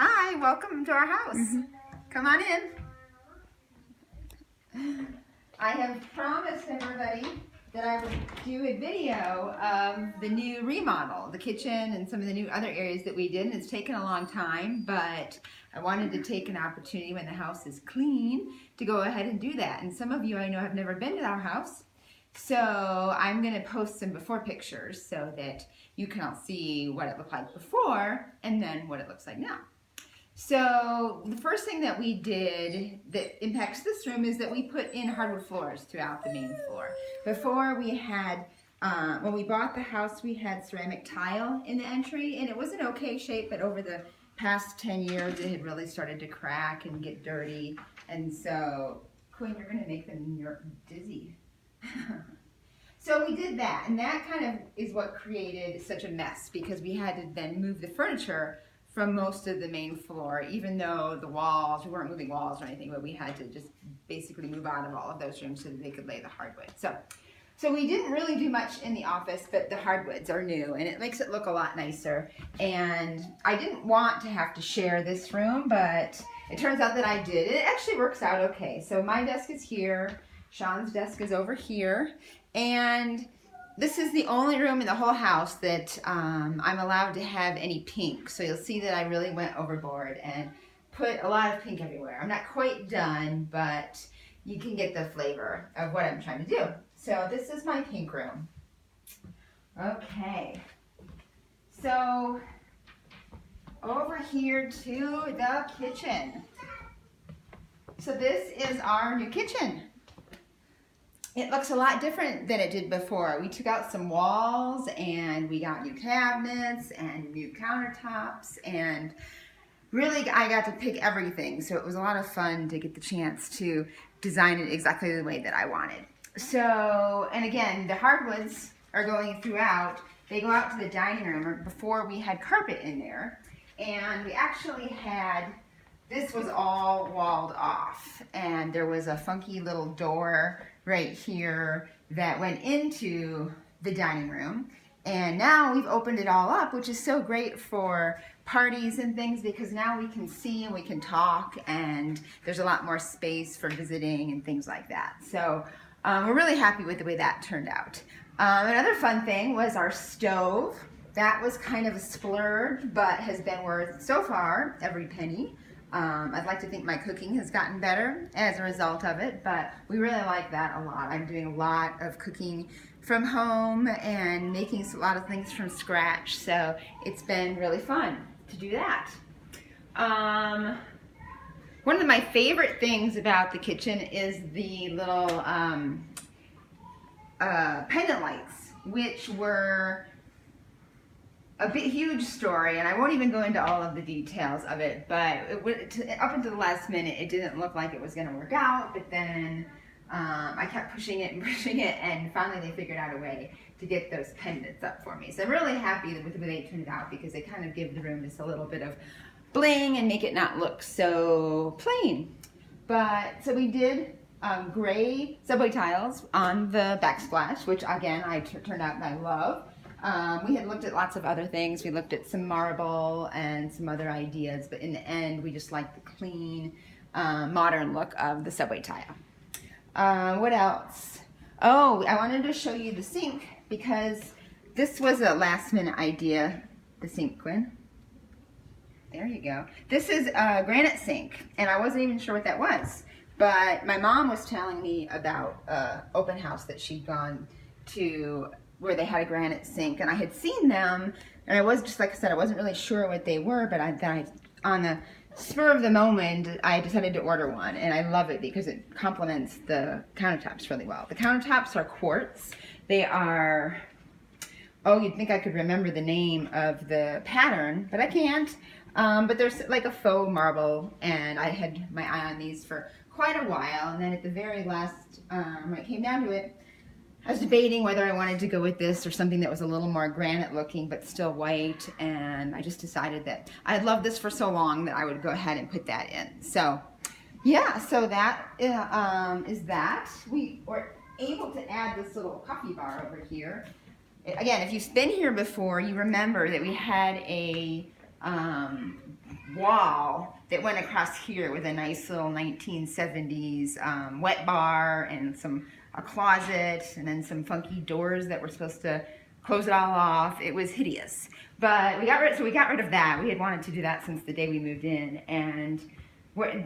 Hi, welcome to our house. Come on in. I have promised everybody that I would do a video of the new remodel, the kitchen and some of the new other areas that we did, and it's taken a long time, but I wanted to take an opportunity when the house is clean to go ahead and do that. And some of you I know have never been to our house, so I'm going to post some before pictures so that you can all see what it looked like before and then what it looks like now. So the first thing that we did that impacts this room is that we put in hardwood floors throughout the main floor. Before we had, when we bought the house, we had ceramic tile in the entry, and it was in okay shape, but over the past 10 years it had really started to crack and get dirty. And so, Quinn, you're going to make them dizzy. So we did that, and that kind of is what created such a mess, because we had to then move the furniture from most of the main floor, even though the walls, we weren't moving walls or anything, but we had to just basically move out of all of those rooms so that they could lay the hardwood. So we didn't really do much in the office, but the hardwoods are new and it makes it look a lot nicer. And I didn't want to have to share this room, but it turns out that I did. It actually works out okay. So my desk is here, Sean's desk is over here, and this is the only room in the whole house that I'm allowed to have any pink. So you'll see that I really went overboard and put a lot of pink everywhere. I'm not quite done, but you can get the flavor of what I'm trying to do. So this is my pink room. Okay. So over here to the kitchen. So this is our new kitchen. It looks a lot different than it did before. We took out some walls and we got new cabinets and new countertops, and really I got to pick everything. So it was a lot of fun to get the chance to design it exactly the way that I wanted. So, and again, the hardwoods are going throughout. They go out to the dining room. Before we had carpet in there, and we actually had, this was all walled off, and there was a funky little door right here that went into the dining room. And now we've opened it all up, which is so great for parties and things, because now we can see and we can talk, and there's a lot more space for visiting and things like that. So we're really happy with the way that turned out. Another fun thing was our stove. That was kind of a splurge, but has been worth, so far, every penny. I'd like to think my cooking has gotten better as a result of it, but we really like that a lot. I'm doing a lot of cooking from home and making a lot of things from scratch, so it's been really fun to do that. One of my favorite things about the kitchen is the little pendant lights, which were a big, huge story, and I won't even go into all of the details of it, but up until the last minute, it didn't look like it was going to work out, but then I kept pushing it, and finally they figured out a way to get those pendants up for me. So I'm really happy with the way they turned out, because they kind of give the room just a little bit of bling and make it not look so plain. But, so we did gray subway tiles on the backsplash, which again, turned out and I love. We had looked at lots of other things. We looked at some marble and some other ideas, but in the end, we just liked the clean, modern look of the subway tile. What else? Oh, I wanted to show you the sink, because this was a last minute idea. The sink, Quinn. There you go. This is a granite sink, and I wasn't even sure what that was, but my mom was telling me about an open house that she'd gone to where they had a granite sink, and I had seen them, and I was just, like I said, I wasn't really sure what they were, but on the spur of the moment, I decided to order one, and I love it because it complements the countertops really well. The countertops are quartz. They are, oh, you'd think I could remember the name of the pattern, but I can't. But there's like a faux marble, and I had my eye on these for quite a while, and then at the very last, when it came down to it, I was debating whether I wanted to go with this or something that was a little more granite looking but still white, and I just decided that I had loved this for so long that I would go ahead and put that in. So yeah, so that is that. We were able to add this little coffee bar over here. Again, if you've been here before, you remember that we had a wall that went across here with a nice little 1970s wet bar and a closet, and then some funky doors that were supposed to close it all off. It was hideous, but we got rid of that. We had wanted to do that since the day we moved in, and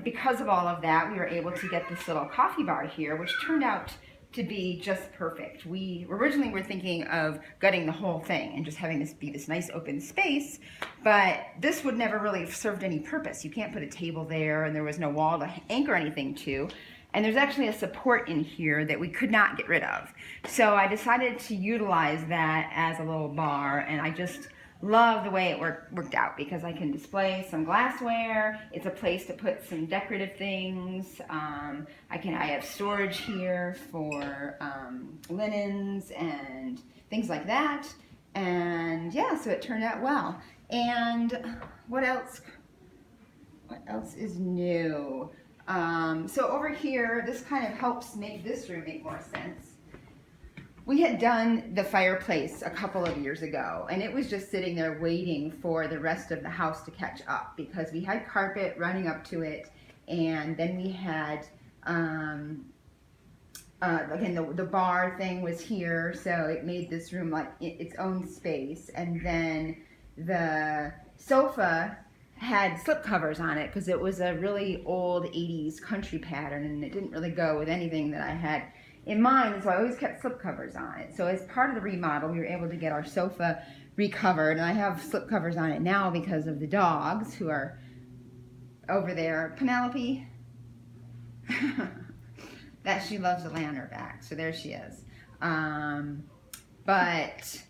because of all of that, we were able to get this little coffee bar here, which turned out to be just perfect. We originally were thinking of gutting the whole thing and just having this be this nice open space, but this would never really have served any purpose. You can't put a table there, and there was no wall to anchor anything to. And there's actually a support in here that we could not get rid of. So I decided to utilize that as a little bar, and I just love the way it worked out because I can display some glassware. It's a place to put some decorative things. I have storage here for linens and things like that. And yeah, so it turned out well. And what else is new? So over here, this kind of helps make this room make more sense. We had done the fireplace a couple of years ago, and it was just sitting there waiting for the rest of the house to catch up because we had carpet running up to it, and then we had, again, the bar thing was here, so it made this room like its own space, and then the sofa had slip covers on it because it was a really old 80s country pattern, and it didn't really go with anything that I had in mind, so I always kept slip covers on it. So as part of the remodel, we were able to get our sofa recovered, and I have slip covers on it now because of the dogs who are over there. Penelope, that she loves to lay on her back, so there she is. But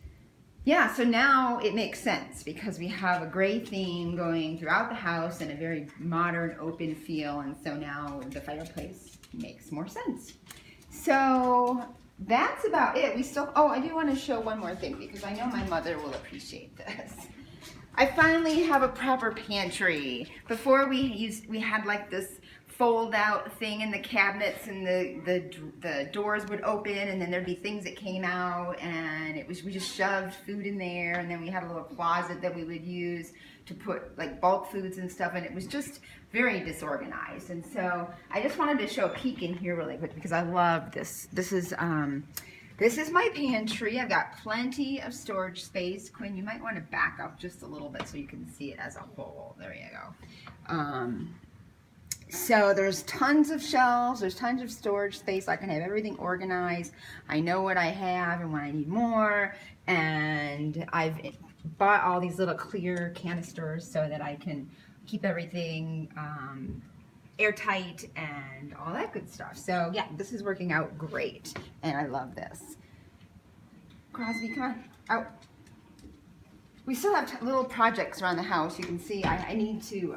yeah, so now it makes sense because we have a gray theme going throughout the house and a very modern open feel, and so now the fireplace makes more sense. So that's about it. I do want to show one more thing because I know my mother will appreciate this. I finally have a proper pantry. Before we had like this fold out thing in the cabinets, and the doors would open, and then there'd be things that came out, and we just shoved food in there, and then we had a little closet that we would use to put like bulk foods and stuff, and it was just very disorganized. And so I just wanted to show a peek in here really quick because I love this. This is my pantry. I've got plenty of storage space. Quinn, you might want to back up just a little bit so you can see it as a whole. There you go. So there's tons of shelves, there's tons of storage space. I can have everything organized. I know what I have and when I need more, and I've bought all these little clear canisters so that I can keep everything airtight and all that good stuff. So yeah, this is working out great, and I love this. Crosby, come on, out. We still have little projects around the house. You can see I need to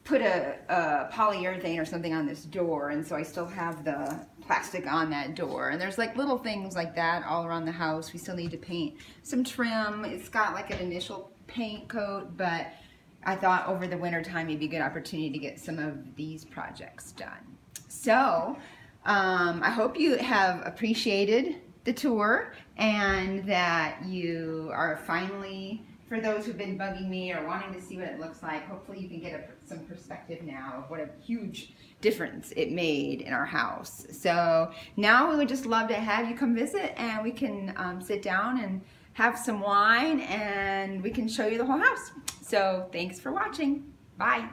put a polyurethane or something on this door, and so I still have the plastic on that door, and there's like little things like that all around the house. We still need to paint some trim. It's got like an initial paint coat, but I thought over the winter time it'd be a good opportunity to get some of these projects done. So I hope you have appreciated the tour, and that you are finally, for those who've been bugging me or wanting to see what it looks like, hopefully you can get some perspective now of what a huge difference it made in our house. So now we would just love to have you come visit, and we can sit down and have some wine, and we can show you the whole house. So thanks for watching. Bye.